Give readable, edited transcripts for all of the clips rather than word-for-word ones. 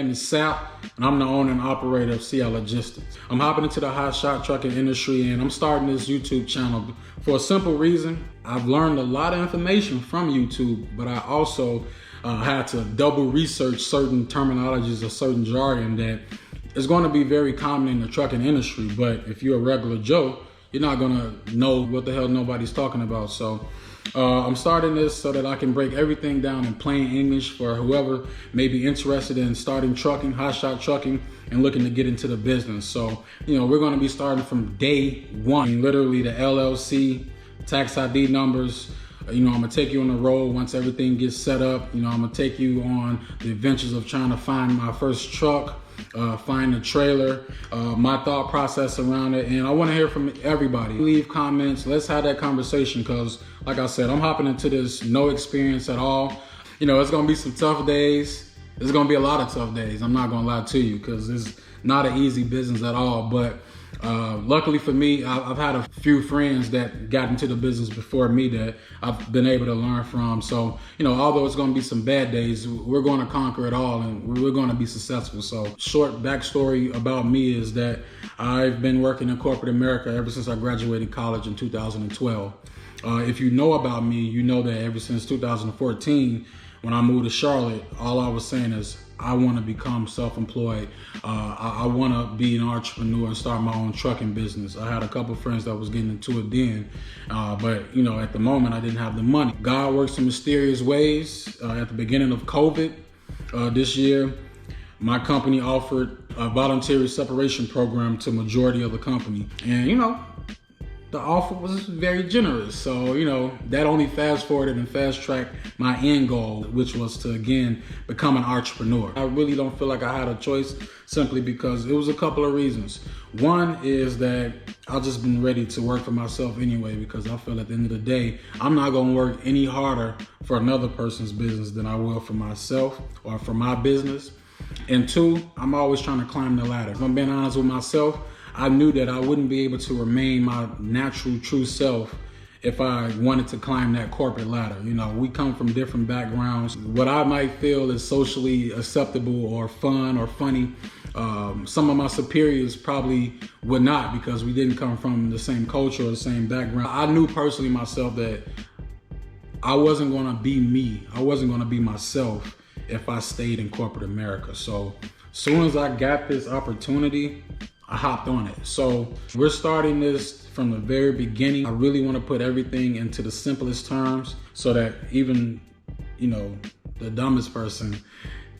name is Sap, and I'm the owner and operator of CIL Logistics. I'm hopping into the hot shot trucking industry, and I'm starting this YouTube channel for a simple reason. I've learned a lot of information from YouTube, but I also had to double research certain terminologies or certain jargon that is going to be very common in the trucking industry. But if you're a regular Joe, you're not going to know what the hell nobody's talking about. So I'm starting this so that I can break everything down in plain English for whoever may be interested in starting trucking, hot shot trucking, and looking to get into the business. So, we're going to be starting from day one, literally the LLC, tax ID numbers. I'm gonna take you on the road once everything gets set up. I'm gonna take you on the adventures of trying to find my first truck, find a trailer, my thought process around it. And I wanna hear from everybody. Leave comments, let's have that conversation, because like I said, I'm hopping into this no experience at all. It's gonna be some tough days. There's gonna be a lot of tough days. I'm not gonna lie to you, because it's not an easy business at all. But luckily for me, I've had a few friends that got into the business before me that I've been able to learn from. So, although it's going to be some bad days, we're going to conquer it all and we're going to be successful. So, short backstory about me is that I've been working in corporate America ever since I graduated college in 2012. If you know about me, you know that ever since 2014, when I moved to Charlotte, all I was saying is, I want to become self-employed. I want to be an entrepreneur and start my own trucking business. I had a couple of friends that was getting into it then, but at the moment I didn't have the money. God works in mysterious ways. At the beginning of COVID this year, my company offered a voluntary separation program to majority of the company, and the offer was very generous. So, that only fast forwarded and fast tracked my end goal, which was to, again, become an entrepreneur. I really don't feel like I had a choice, simply because it was a couple of reasons. One is that I've just been ready to work for myself anyway, because I feel at the end of the day, I'm not gonna work any harder for another person's business than I will for myself or for my business. And two, I'm always trying to climb the ladder. If I'm being honest with myself, I knew that I wouldn't be able to remain my natural, true self if I wanted to climb that corporate ladder. We come from different backgrounds. What I might feel is socially acceptable or fun or funny, some of my superiors probably would not, because we didn't come from the same culture or the same background. I knew personally myself that I wasn't gonna be me. I wasn't gonna be myself if I stayed in corporate America. So as soon as I got this opportunity, I hopped on it. So we're starting this from the very beginning. I really want to put everything into the simplest terms so that even, the dumbest person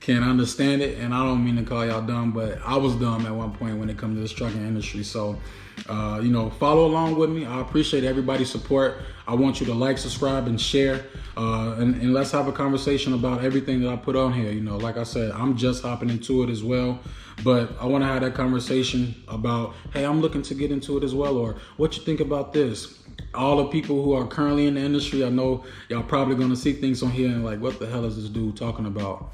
can understand it. And I don't mean to call y'all dumb, but I was dumb at one point when it comes to this trucking industry. So, follow along with me. I appreciate everybody's support. I want you to like, subscribe, and share. And let's have a conversation about everything that I put on here. Like I said, I'm just hopping into it as well. But I want to have that conversation about, hey, I'm looking to get into it as well, or what you think about this. All the people who are currently in the industry, I know y'all probably going to see things on here and like, what the hell is this dude talking about?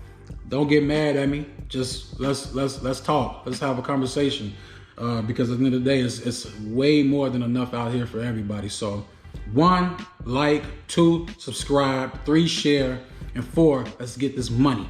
Don't get mad at me. Just let's talk. Let's have a conversation. Because at the end of the day, it's way more than enough out here for everybody. So 1, like, 2, subscribe, 3, share, and 4, let's get this money.